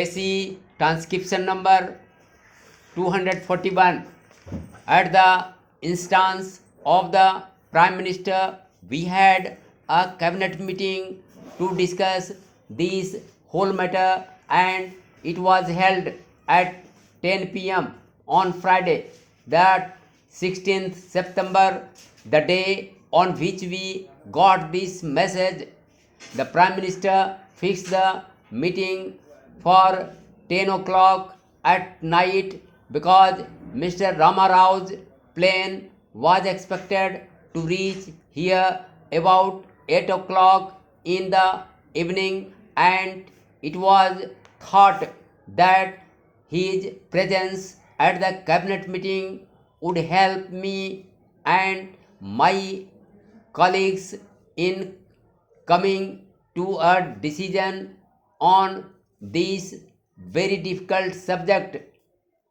See transcription number 241. At the instance of the Prime Minister, we had a cabinet meeting to discuss this whole matter, and it was held at 10 p.m. on Friday, that 16th September, the day on which we got this message. The Prime Minister fixed the meeting for 10 o'clock at night because Mr. Rama Rao's plane was expected to reach here about 8 o'clock in the evening, and it was thought that his presence at the cabinet meeting would help me and my colleagues in coming to a decision on this very difficult subject.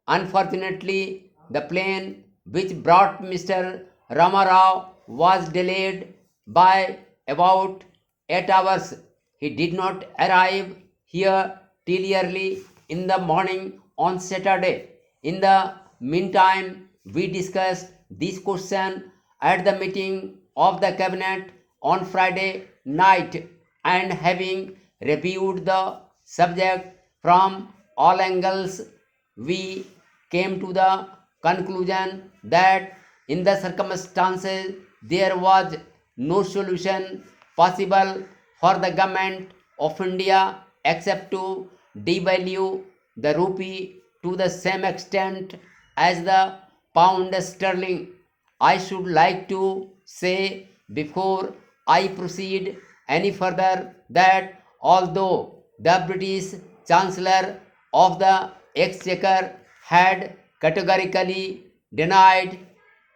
Unfortunately, the plane which brought Mr. Ramarao was delayed by about 8 hours. He did not arrive here till early in the morning on Saturday. In the meantime, we discussed this question at the meeting of the cabinet on Friday night, and having reviewed the subject from all angles, we came to the conclusion that in the circumstances there was no solution possible for the government of India except to devalue the rupee to the same extent as the pound sterling. I should like to say before I proceed any further that although the British Chancellor of the Exchequer had categorically denied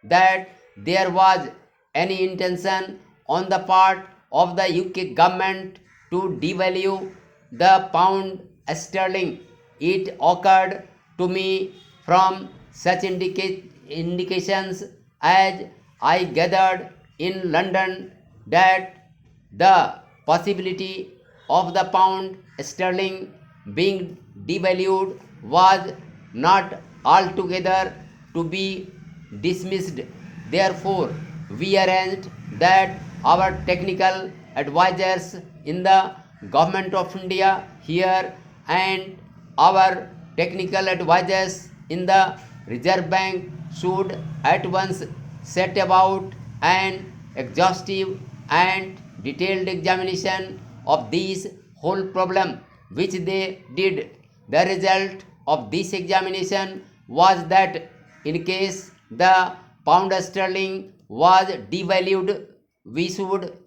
that there was any intention on the part of the UK government to devalue the pound sterling, it occurred to me from such indications as I gathered in London that the possibility of the pound sterling being devalued was not altogether to be dismissed. Therefore, we arranged that our technical advisors in the Government of India here and our technical advisors in the Reserve Bank should at once set about an exhaustive and detailed examination of this whole problem, which they did. The result of this examination was that in case the pound sterling was devalued, we should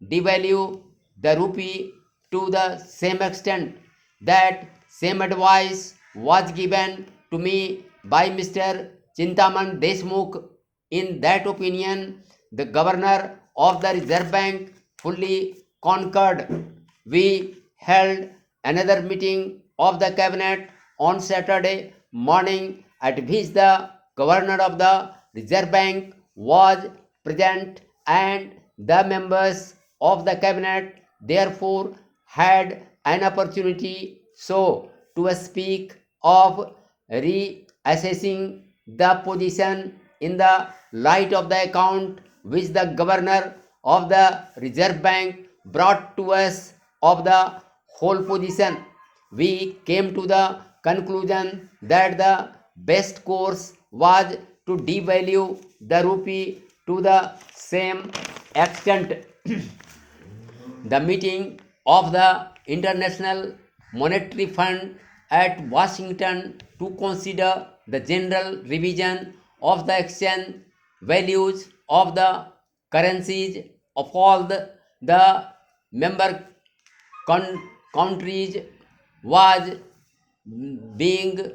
devalue the rupee to the same extent. That same advice was given to me by Mr. Chintaman Deshmukh. In that opinion, the governor of the Reserve Bank fully concurred. We held another meeting of the cabinet on Saturday morning, at which the governor of the Reserve Bank was present, and the members of the cabinet therefore had an opportunity so to speak of reassessing the position in the light of the account which the governor of the Reserve Bank brought to us of the whole position. We came to the conclusion that the best course was to devalue the rupee to the same extent. The meeting of the International Monetary Fund at Washington to consider the general revision of the exchange values of the currencies of all the member countries was being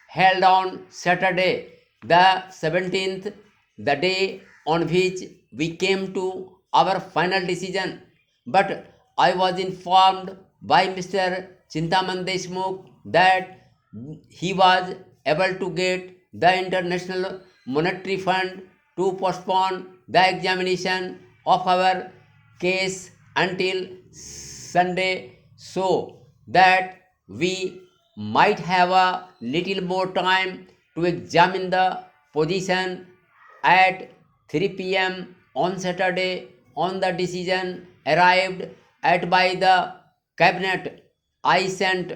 held on Saturday, the 17th, the day on which we came to our final decision. But I was informed by Mr. Chintaman Deshmukh that he was able to get the International Monetary Fund to postpone the examination of our case until Sunday, so that we might have a little more time to examine the position at 3 p.m. on Saturday on the decision arrived at by the cabinet. I sent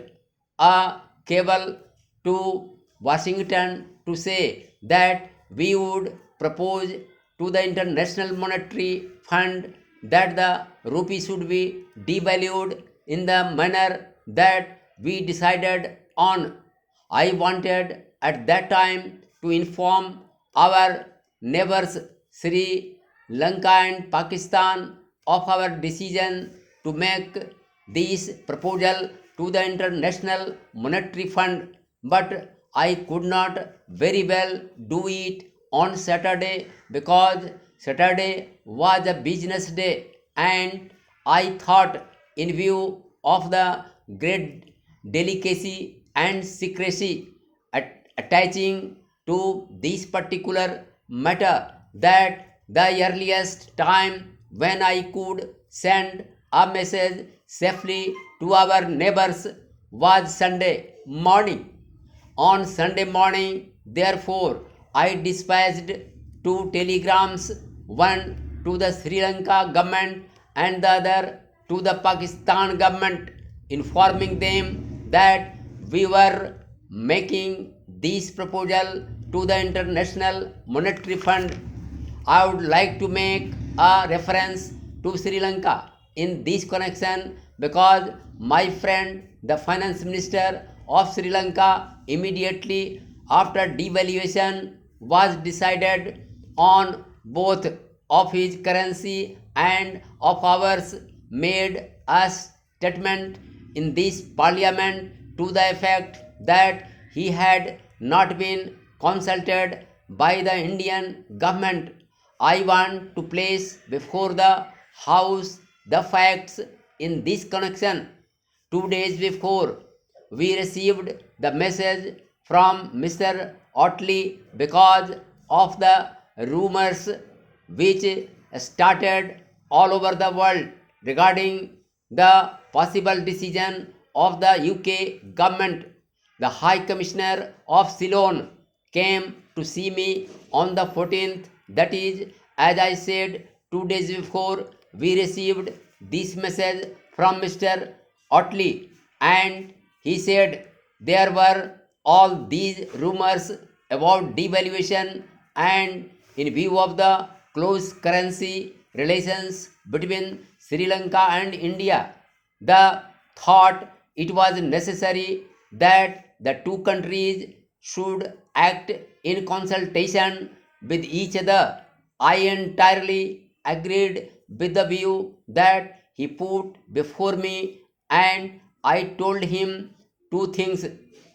a cable to Washington to say that we would propose to the International Monetary Fund that the rupee should be devalued in the manner that we decided on. I wanted at that time to inform our neighbors Sri Lanka and Pakistan of our decision to make this proposal to the International Monetary Fund, but I could not very well do it on Saturday because Saturday was a business day, and I thought, in view of the great delicacy and secrecy attaching to this particular matter, that the earliest time when I could send a message safely to our neighbors was Sunday morning. On Sunday morning, therefore, I dispatched two telegrams, one to the Sri Lanka government and the other to the Pakistan government, informing them that we were making this proposal to the International Monetary Fund. I would like to make a reference to Sri Lanka in this connection because my friend, the finance minister of Sri Lanka, immediately after devaluation was decided on both of his currency and of ours, made a statement in this parliament to the effect that he had not been consulted by the Indian government. I want to place before the House the facts in this connection. 2 days before, we received the message from Mr. Otley because of the rumors which started all over the world regarding the possible decision of the UK government. The High Commissioner of Ceylon came to see me on the 14th, that is, as I said, 2 days before, we received this message from Mr. Otley, and he said there were all these rumors about devaluation, and in view of the close currency relations between Sri Lanka and India, the thought it was necessary that the two countries should act in consultation with each other. I entirely agreed with the view that he put before me, and I told him two things.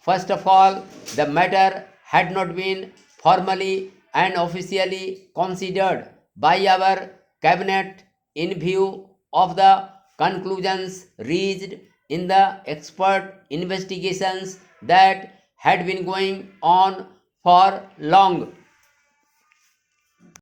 First of all, the matter had not been formally and officially considered by our cabinet in view of the conclusions reached in the expert investigations that had been going on for long.